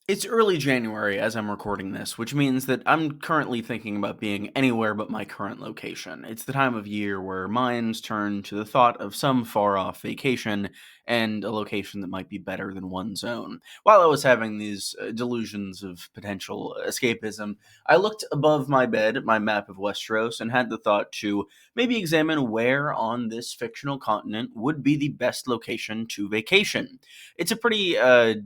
It's early January as I'm recording this, which means that I'm currently thinking about being anywhere but my current location. It's the time of year where minds turn to the thought of some far off vacation and a location that might be better than one's own. While I was having these delusions of potential escapism, I looked above my bed at my map of Westeros and had the thought to maybe examine where on this fictional continent would be the best location to vacation. It's a pretty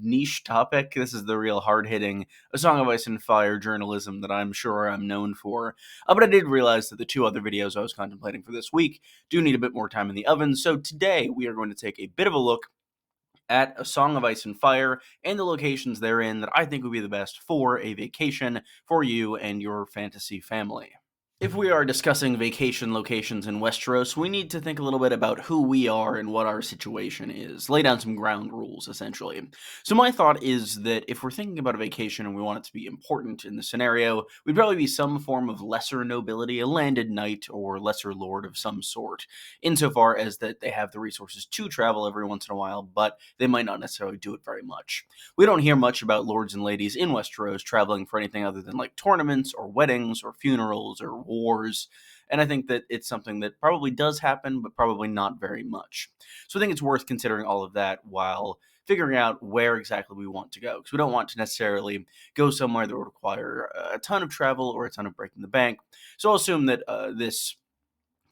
niche topic. This is the real hard hitting A Song of Ice and Fire journalism that I'm sure I'm known for. But I did realize that the two other videos I was contemplating for this week do need a bit more time in the oven. So today we are going to take a bit of a look at A Song of Ice and Fire and the locations therein that I think would be the best for a vacation for you and your fantasy family. If we are discussing vacation locations in Westeros, we need to think a little bit about who we are and what our situation is. Lay down some ground rules, essentially. So, my thought is that if we're thinking about a vacation and we want it to be important in the scenario, we'd probably be some form of lesser nobility, a landed knight or lesser lord of some sort, insofar as that they have the resources to travel every once in a while, but they might not necessarily do it very much. We don't hear much about lords and ladies in Westeros traveling for anything other than like tournaments or weddings or funerals or wars. And I think that it's something that probably does happen, but probably not very much. So I think it's worth considering all of that while figuring out where exactly we want to go. Because we don't want to necessarily go somewhere that would require a ton of travel or a ton of breaking the bank. So I'll assume that this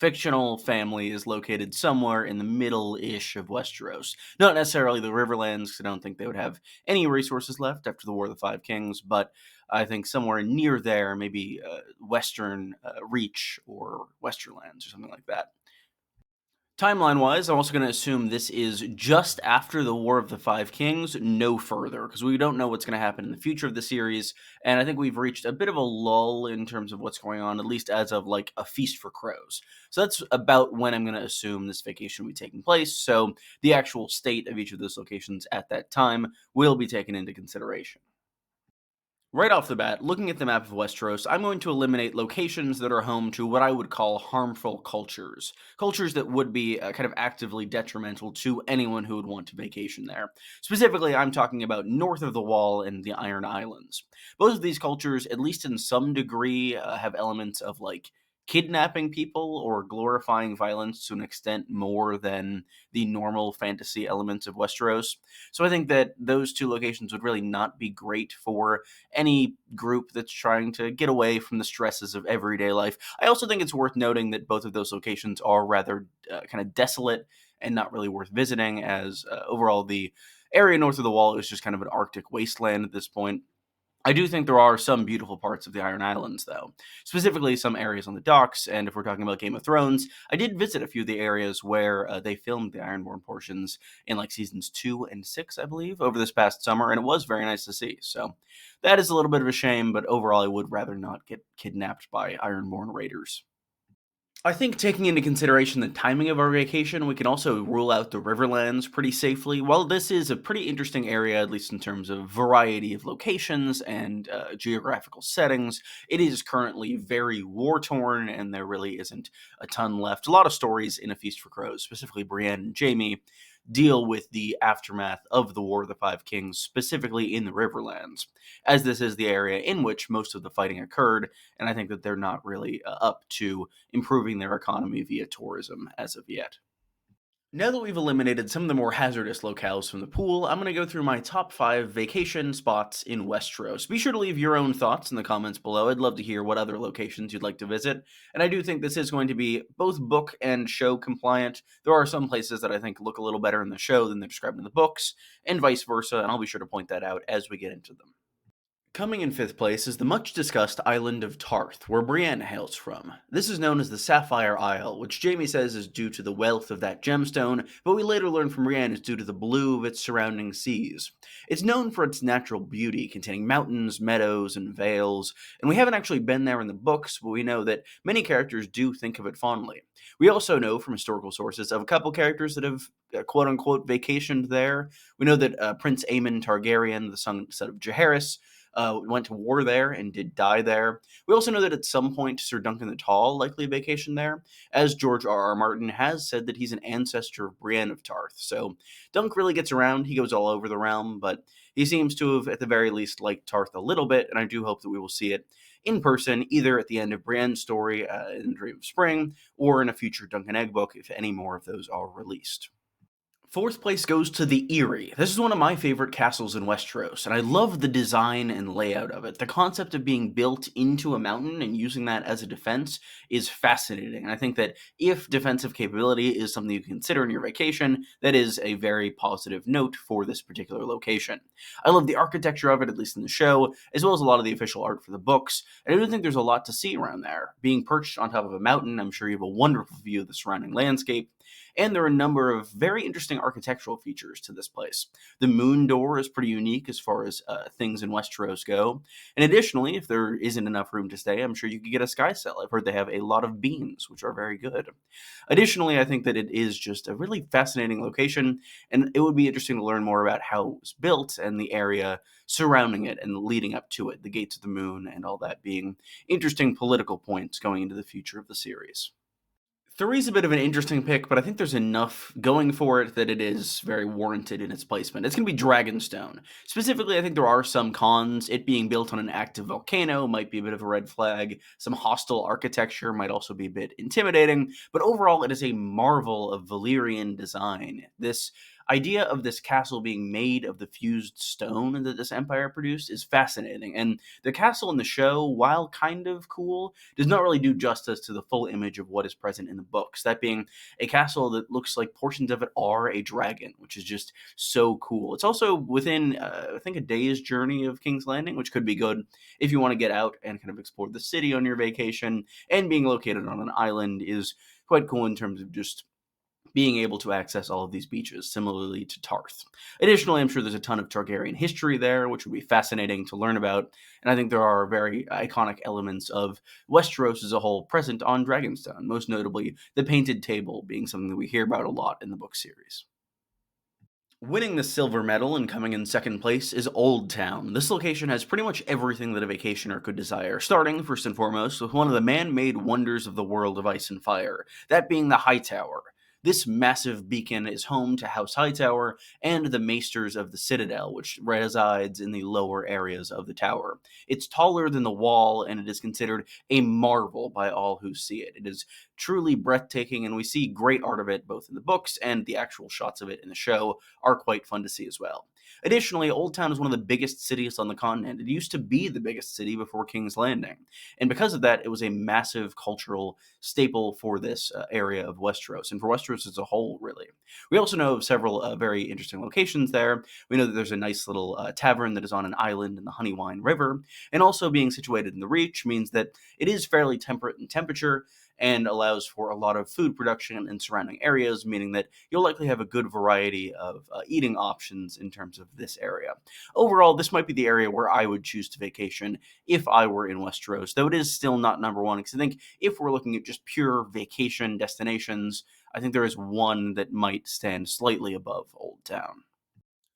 fictional family is located somewhere in the middle-ish of Westeros. Not necessarily the Riverlands, because I don't think they would have any resources left after the War of the Five Kings, but I think somewhere near there, maybe Western Reach or Westerlands or something like that. Timeline wise, I'm also going to assume this is just after the War of the Five Kings, no further, because we don't know what's going to happen in the future of the series. And I think we've reached a bit of a lull in terms of what's going on, at least as of like a Feast for Crows. So that's about when I'm going to assume this vacation will be taking place. So the actual state of each of those locations at that time will be taken into consideration. Right off the bat, looking at the map of Westeros, I'm going to eliminate locations that are home to what I would call harmful cultures. Cultures that would be kind of actively detrimental to anyone who would want to vacation there. Specifically, I'm talking about north of the Wall and the Iron Islands. Both of these cultures, at least in some degree, have elements of like kidnapping people or glorifying violence to an extent more than the normal fantasy elements of Westeros. So I think that those two locations would really not be great for any group that's trying to get away from the stresses of everyday life. I also think it's worth noting that both of those locations are rather kind of desolate and not really worth visiting, as overall the area north of the Wall is just kind of an Arctic wasteland at this point. I do think there are some beautiful parts of the Iron Islands, though, specifically some areas on the docks. And if we're talking about Game of Thrones, I did visit a few of the areas where they filmed the Ironborn portions in like seasons 2 and 6, I believe, over this past summer, and it was very nice to see. So that is a little bit of a shame, but overall, I would rather not get kidnapped by Ironborn raiders. I think taking into consideration the timing of our vacation, we can also rule out the Riverlands pretty safely. While this is a pretty interesting area, at least in terms of variety of locations and geographical settings, it is currently very war torn, and there really isn't a ton left. A lot of stories in A Feast for Crows, specifically Brienne and Jaime, deal with the aftermath of the War of the Five Kings, specifically in the Riverlands, as this is the area in which most of the fighting occurred, and I think that they're not really up to improving their economy via tourism as of yet. Now that we've eliminated some of the more hazardous locales from the pool, I'm going to go through my top 5 vacation spots in Westeros. Be sure to leave your own thoughts in the comments below. I'd love to hear what other locations you'd like to visit. And I do think this is going to be both book and show compliant. There are some places that I think look a little better in the show than they're described in the books, and vice versa, and I'll be sure to point that out as we get into them. Coming in fifth place is the much discussed island of Tarth, where Brienne hails from. This is known as the Sapphire Isle, which Jaime says is due to the wealth of that gemstone, but we later learn from Brienne is due to the blue of its surrounding seas. It's known for its natural beauty, containing mountains, meadows, and vales, and we haven't actually been there in the books, but we know that many characters do think of it fondly. We also know from historical sources of a couple characters that have quote-unquote vacationed there. We know that Prince Aemon Targaryen, the son of Jaehaerys, went to war there and did die there. We also know that at some point Sir Duncan the Tall likely vacationed there, as George R. R. Martin has said that he's an ancestor of Brienne of Tarth. So Dunk really gets around. He goes all over the realm, but He seems to have, at the very least, liked Tarth a little bit, and I do hope that we will see it in person, either at the end of Brienne's story in Dream of Spring, or in a future Duncan Egg book, if any more of those are released. Fourth place goes to the Eyrie. This is one of my favorite castles in Westeros, and I love the design and layout of it. The concept of being built into a mountain and using that as a defense is fascinating. And I think that if defensive capability is something you consider in your vacation, that is a very positive note for this particular location. I love the architecture of it, at least in the show, as well as a lot of the official art for the books. And I do think there's a lot to see around there. Being perched on top of a mountain, I'm sure you have a wonderful view of the surrounding landscape, and there are a number of very interesting architectural features to this place. The moon door is pretty unique as far as things in Westeros go. And additionally, if there isn't enough room to stay, I'm sure you could get a sky cell. I've heard they have a lot of beams, which are very good. Additionally, I think that it is just a really fascinating location, and it would be interesting to learn more about how it was built and the area surrounding it and leading up to it, the gates of the moon and all that being interesting political points going into the future of the series. Three's a bit of an interesting pick, but I think there's enough going for it that it is very warranted in its placement. It's going to be Dragonstone. Specifically, I think there are some cons. It being built on an active volcano might be a bit of a red flag. Some hostile architecture might also be a bit intimidating, but overall, it is a marvel of Valyrian design. This idea of this castle being made of the fused stone that this empire produced is fascinating, and the castle in the show, while kind of cool, does not really do justice to the full image of what is present in the books. That being a castle that looks like portions of it are a dragon, which is just so cool. It's also within, I think, a day's journey of King's Landing, which could be good if you want to get out and kind of explore the city on your vacation. And being located on an island is quite cool in terms of just being able to access all of these beaches, similarly to Tarth. Additionally, I'm sure there's a ton of Targaryen history there, which would be fascinating to learn about, and I think there are very iconic elements of Westeros as a whole present on Dragonstone, most notably the painted table being something that we hear about a lot in the book series. Winning the silver medal and coming in second place is Old Town. This location has pretty much everything that a vacationer could desire, starting, first and foremost, with one of the man-made wonders of the world of ice and fire, that being the High Tower. This massive beacon is home to House Hightower and the Maesters of the Citadel, which resides in the lower areas of the tower. It's taller than the wall, and it is considered a marvel by all who see it. It is truly breathtaking, and we see great art of it both in the books, and the actual shots of it in the show are quite fun to see as well. Additionally, Old Town is one of the biggest cities on the continent. It used to be the biggest city before King's Landing. And because of that, it was a massive cultural staple for this area of Westeros, and for Westeros as a whole, really. We also know of several very interesting locations there. We know that there's a nice little tavern that is on an island in the Honeywine River, and also being situated in the Reach means that it is fairly temperate in temperature, and allows for a lot of food production in surrounding areas, meaning that you'll likely have a good variety of eating options in terms of this area. Overall, this might be the area where I would choose to vacation if I were in Westeros, though it is still not number one, because I think if we're looking at just pure vacation destinations, I think there is one that might stand slightly above Old Town.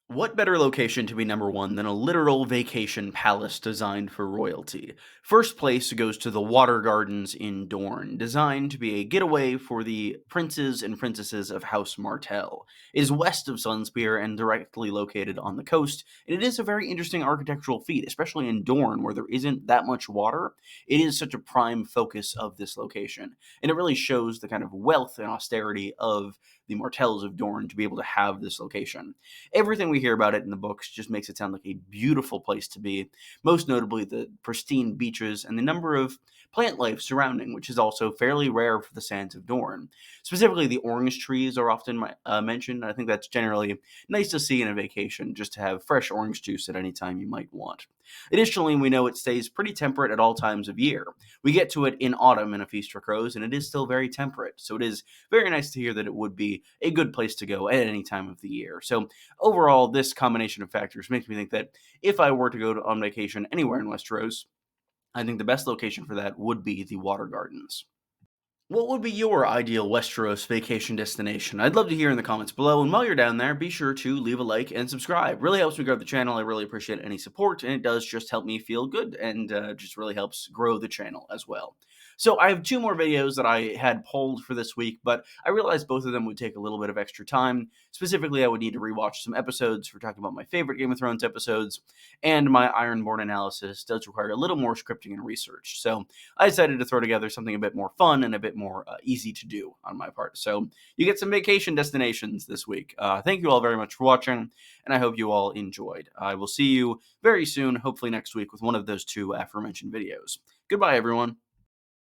What better location to be number one than a literal vacation palace designed for royalty? First place goes to the Water Gardens in Dorne, designed to be a getaway for the princes and princesses of House Martell. It is west of Sunspear and directly located on the coast, and it is a very interesting architectural feat, especially in Dorne, where there isn't that much water. It is such a prime focus of this location, and it really shows the kind of wealth and austerity of the Martells of Dorne to be able to have this location. Everything we hear about it in the books just makes it sound like a beautiful place to be, most notably the pristine beaches and the number of plant life surrounding, which is also fairly rare for the sands of Dorne. Specifically, the orange trees are often mentioned. I think that's generally nice to see in a vacation, just to have fresh orange juice at any time you might want. Additionally, we know it stays pretty temperate at all times of year. We get to it in autumn in A Feast for Crows, and it is still very temperate, so it is very nice to hear that it would be a good place to go at any time of the year. So overall, this combination of factors makes me think that if I were to go on vacation anywhere in Westeros, I think the best location for that would be the Water Gardens. What would be your ideal Westeros vacation destination? I'd love to hear in the comments below, and while you're down there, be sure to leave a like and subscribe. Really helps me grow the channel. I really appreciate any support, and it does just help me feel good, and just really helps grow the channel as well. So I have two more videos that I had polled for this week, but I realized both of them would take a little bit of extra time. Specifically, I would need to rewatch some episodes for talking about my favorite Game of Thrones episodes, and my Ironborn analysis does require a little more scripting and research. So I decided to throw together something a bit more fun and a bit more easy to do on my part. So you get some vacation destinations this week. Thank you all very much for watching, and I hope you all enjoyed. I will see you very soon, hopefully next week, with one of those two aforementioned videos. Goodbye, everyone.